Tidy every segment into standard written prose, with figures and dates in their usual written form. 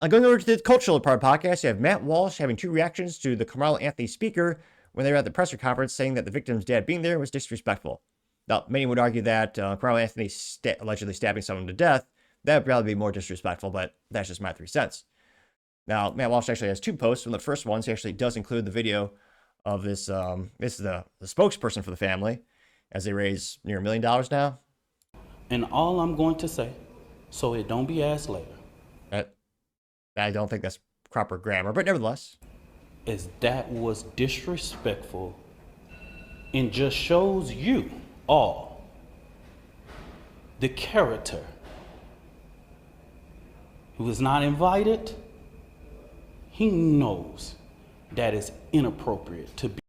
Going over to the cultural part of the podcast, you have Matt Walsh having two reactions to the Karmelo Antony speaker when they were at the presser conference, saying that the victim's dad being there was disrespectful. Now, many would argue that Karmelo Antony allegedly stabbing someone to death, that would probably be more disrespectful, but that's just my 3 cents. Now, Matt Walsh actually has two posts. One of the first ones, he actually does include the video of this. This is the spokesperson for the family, as they raise near $1 million now. And all I'm going to say, so it don't be asked later, I don't think that's proper grammar, but nevertheless, is that was disrespectful and just shows you all the character who is not invited. He knows that is inappropriate to be.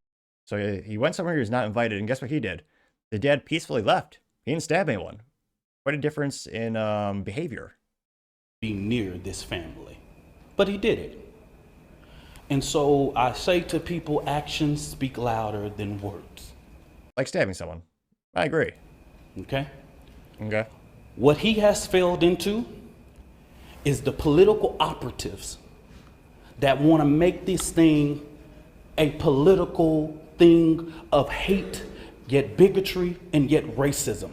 So he went somewhere he was not invited, and guess what he did? The dad peacefully left. He didn't stab anyone. Quite a difference in behavior. Be near this family. But he did it. And so I say to people, actions speak louder than words. Like stabbing someone. I agree. Okay? Okay. What he has failed into is the political operatives that want to make this thing a political thing of hate, yet bigotry, and yet racism.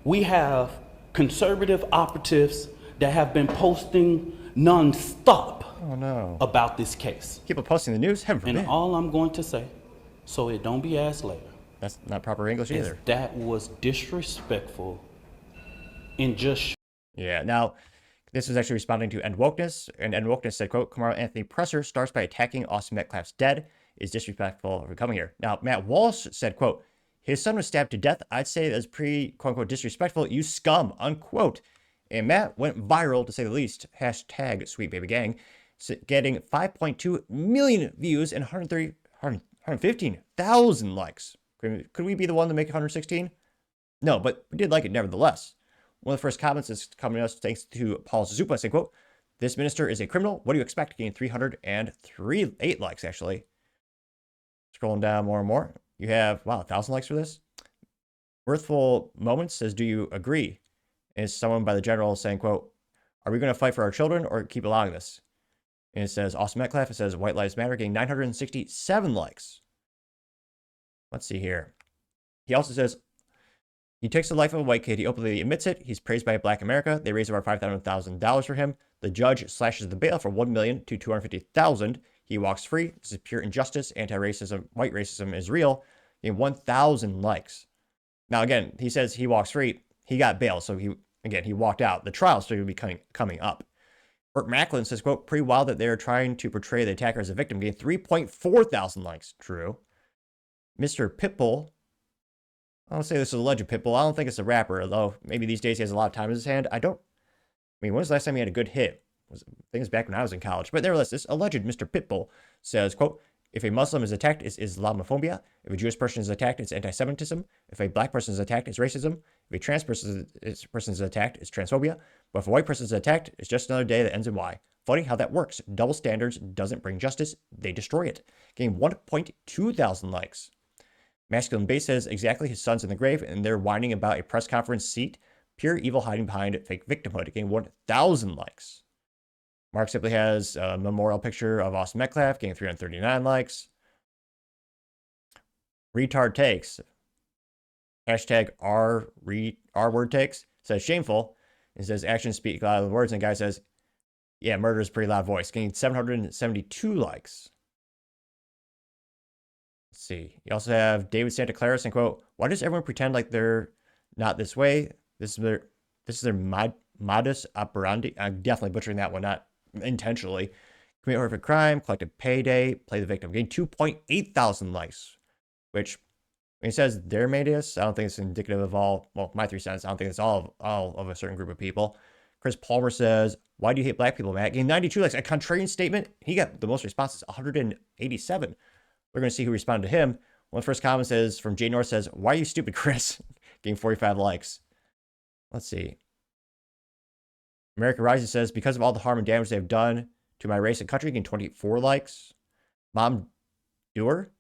We have conservative operatives that have been posting non-stop about this case. People posting the news? Heaven forbid. And all I'm going to say, so it don't be asked later. That's not proper English either. That was disrespectful and just... Yeah, now, this was actually responding to End Wokeness, and End Wokeness said, quote, Karmelo Antony presser starts by attacking Austin Metcalf's dead is disrespectful for coming here. Now, Matt Walsh said, quote, his son was stabbed to death. I'd say that's pretty, quote unquote, disrespectful. You scum, unquote. And Matt went viral, to say the least. Hashtag Sweet Baby Gang, getting 5.2 million views and 115,000 likes. Could we be the one to make 116? No, but we did like it nevertheless. One of the first comments is coming to us thanks to Paul Zupa saying, quote, this minister is a criminal. What do you expect? Getting 308 likes, actually. Scrolling down more and more. You have, wow, 1,000 likes for this. Worthful Moments says, do you agree? And it's someone by the general saying, quote, are we going to fight for our children or keep allowing this? And it says, Austin Metcalf, it says, White Lives Matter, getting 967 likes. Let's see here. He also says, he takes the life of a white kid. He openly admits it. He's praised by Black America. They raise over $500,000 for him. The judge slashes the bail from $1 million to $250,000. He walks free. This is pure injustice. Anti-racism, white racism is real. He 1,000 likes. Now, again, he says he walks free. He got bail, so he walked out. The trial's still going to be coming up. Burt Macklin says, quote, pretty wild that they're trying to portray the attacker as a victim, getting 3.4 thousand likes. True. Mr. Pitbull, I'll say this is a alleged Pitbull. I don't think it's a rapper, although maybe these days he has a lot of time in his hand. When was the last time he had a good hit? I think it's back when I was in college. But nevertheless, this alleged Mr. Pitbull says, quote, if a Muslim is attacked, it's Islamophobia. If a Jewish person is attacked, it's anti-Semitism. If a black person is attacked, it's racism. If a trans person is attacked, it's transphobia. But if a white person is attacked, it's just another day that ends in Y. Funny how that works. Double standards doesn't bring justice. They destroy it. Getting 1.2 thousand likes. Masculine Base says exactly his son's in the grave, and they're whining about a press conference seat. Pure evil hiding behind fake victimhood. Getting 1,000 likes. Mark simply has a memorial picture of Austin Metcalf, getting 339 likes. Retard takes. Hashtag R word takes. Says shameful. It says actions speak louder than words. And the guy says, yeah, murder is a pretty loud voice. Getting 772 likes. Let's see. You also have David Santa Clara saying, quote, why does everyone pretend like they're not this way? This is their modus operandi. I'm definitely butchering that one, not intentionally. Commit horrific crime, collective payday, play the victim. Getting 2.8 thousand likes, which when he says their manias, I don't think it's indicative of all, well, my 3 cents, I don't think it's all of a certain group of people. Chris Palmer says, why do you hate black people, Matt? Getting 92 likes. A contrarian statement. He got the most responses, 187. We're going to see who responded to him. One of the first comments is from Jay North says, why are you stupid, Chris? Getting 45 likes. Let's see. America Rising says, because of all the harm and damage they've done to my race and country, getting 24 likes. Mom Doer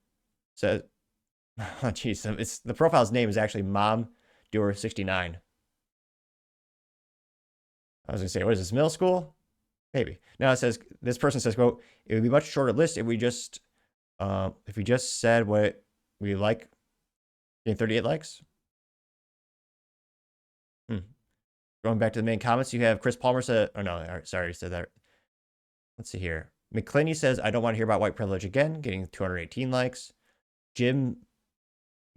says, oh, jeez, the profile's name is actually Mom Doer 69. I was going to say, what is this, middle school? Maybe. Now it says, this person says, quote, it would be a much shorter list if we just said what we like, getting 38 likes. Going back to the main comments, you have Chris Palmer said, oh no, sorry, said that. Let's see here. McClaney says, I don't want to hear about white privilege again, getting 218 likes. Jim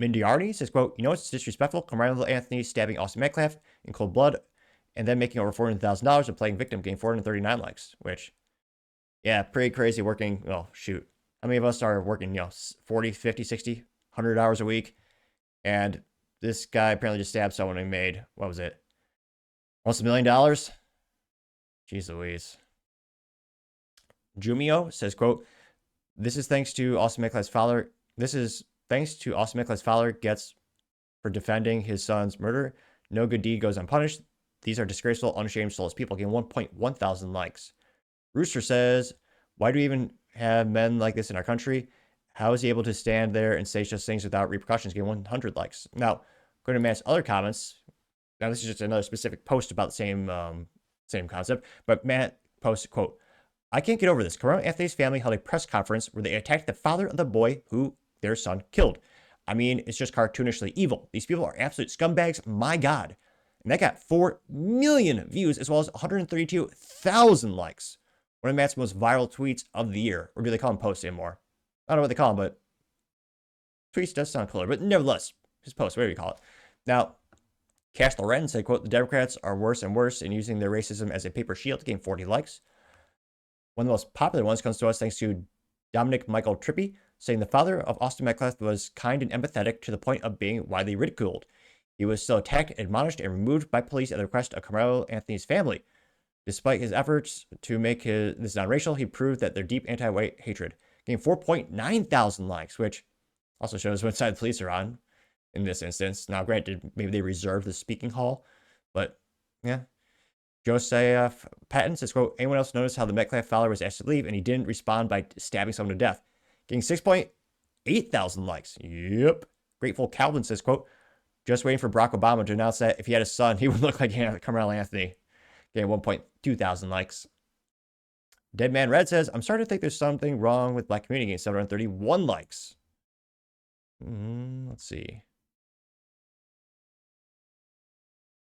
Mindiarni says, quote, you know what's disrespectful? Karmelo Antony stabbing Austin Metcalf in cold blood and then making over $400,000 and playing victim, getting 439 likes, which, yeah, pretty crazy working. Well, shoot. How many of us are working, 40, 50, 60, 100 hours a week? And this guy apparently just stabbed someone and made, what was it? Almost $1 million? Jeez Louise. Jumio says, quote, this is thanks to Austin Metcalf's father. This is thanks to Austin Metcalf's father gets for defending his son's murder. No good deed goes unpunished. These are disgraceful, unashamed, soulless people, getting 1.1 thousand likes. Rooster says, why do we even have men like this in our country? How is he able to stand there and say such things without repercussions, getting 100 likes? Now, going to Matt's other comments. Now, this is just another specific post about the same concept, but Matt posted, quote, I can't get over this. Karmelo Anthony's family held a press conference where they attacked the father of the boy who their son killed. I mean, it's just cartoonishly evil. These people are absolute scumbags. My God. And that got 4 million views as well as 132,000 likes. One of Matt's most viral tweets of the year. Or do they call them posts anymore? I don't know what they call them, but tweets does sound cooler. But nevertheless, his post, whatever you call it. Now, Cash Loren said, quote, the Democrats are worse and worse in using their racism as a paper shield to gain 40 likes. One of the most popular ones comes to us thanks to Dominic Michael Trippi, saying the father of Austin Metcalf was kind and empathetic to the point of being widely ridiculed. He was still attacked, admonished, and removed by police at the request of Karmelo Anthony's family. Despite his efforts to make this non-racial, he proved that their deep anti-white hatred. Getting 4.9 thousand likes, which also shows what side the police are on in this instance. Now, granted, maybe they reserved the speaking hall, but yeah. Joseph Patton says, quote, anyone else notice how the Metcalf father was asked to leave and he didn't respond by stabbing someone to death? Getting 6.8 thousand likes. Yep. Grateful Calvin says, quote, just waiting for Barack Obama to announce that if he had a son, he would look like Karmelo Anthony. Getting 1.2 thousand likes. Dead Man Red says, I'm starting to think there's something wrong with black community, getting 731 likes. Let's see.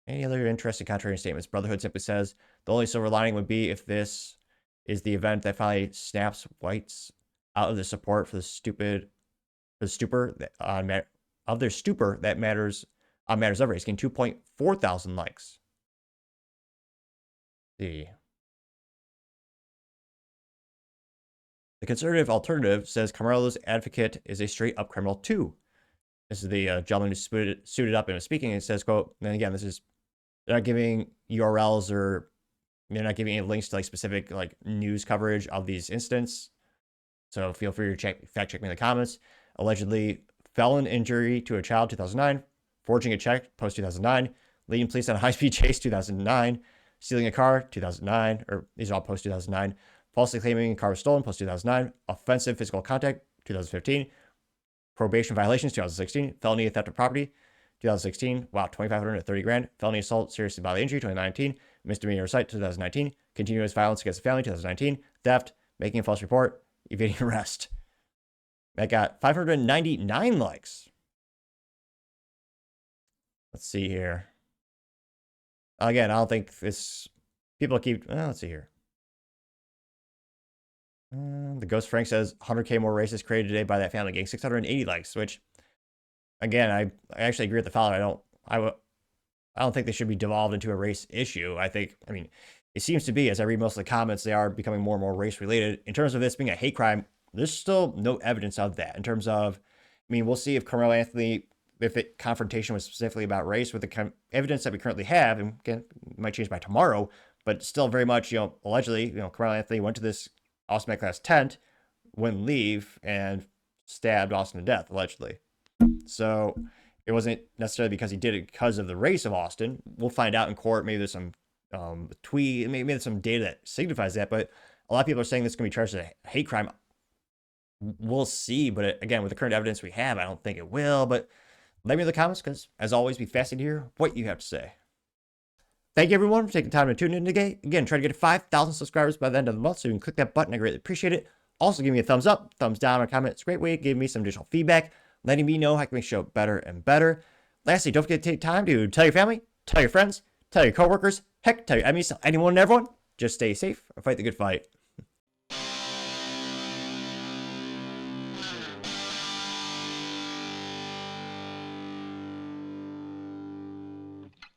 Any other interesting contrarian statements? Brotherhood simply says, the only silver lining would be if this is the event that finally snaps whites out of the support for the stupor of their stupor that matters on matters of race, getting 2.4 thousand likes. Let's see. The conservative alternative says Karmelo's advocate is a straight up criminal too. This is the gentleman who suited up and was speaking. And it says, quote, and again, they're not giving URLs or they're not giving any links to like specific like news coverage of these incidents. So feel free to fact check me in the comments. Allegedly felon injury to a child, 2009. Forging a check, post 2009. Leading police on a high-speed chase, 2009. Stealing a car, 2009. Or these are all post 2009. Falsely claiming a car was stolen, post 2009. Offensive physical contact, 2015. Probation violations, 2016. Felony theft of property, 2016. Wow, 2,500 to 30 grand. Felony assault, serious bodily injury, 2019. Misdemeanor assault, 2019. Continuous violence against the family, 2019. Theft, making a false report, evading arrest. That got 599 likes. Let's see here. Again, I don't think this... People keep... let's see here. The Ghost Frank says 100K more races created today by that family, getting 680 likes, which, again, I actually agree with the follower. I don't think they should be devolved into a race issue. I mean, it seems to be, as I read most of the comments, they are becoming more and more race related. In terms of this being a hate crime, there's still no evidence of that. In terms of, I mean, we'll see if Karmelo Anthony, if the confrontation was specifically about race with the evidence that we currently have, and again, it might change by tomorrow, but still very much, allegedly, Karmelo Anthony went to this Austin Metcalf's tent, wouldn't leave, and stabbed Austin to death, allegedly. So it wasn't necessarily because he did it because of the race of Austin. We'll find out in court. Maybe there's some tweet, maybe there's some data that signifies that, but a lot of people are saying this is going to be charged as a hate crime. We'll see, but again, with the current evidence we have, I don't think it will, but let me know in the comments, because as always, be fascinated to hear what you have to say. Thank you, everyone, for taking time to tune in today. Again, try to get to 5,000 subscribers by the end of the month, so you can click that button. I greatly appreciate it. Also, give me a thumbs up, thumbs down, or comment. It's a great way to give me some additional feedback, letting me know how I can make the show better and better. Lastly, don't forget to take time to tell your family, tell your friends, tell your coworkers, heck, tell your enemies, anyone and everyone. Just stay safe and fight the good fight.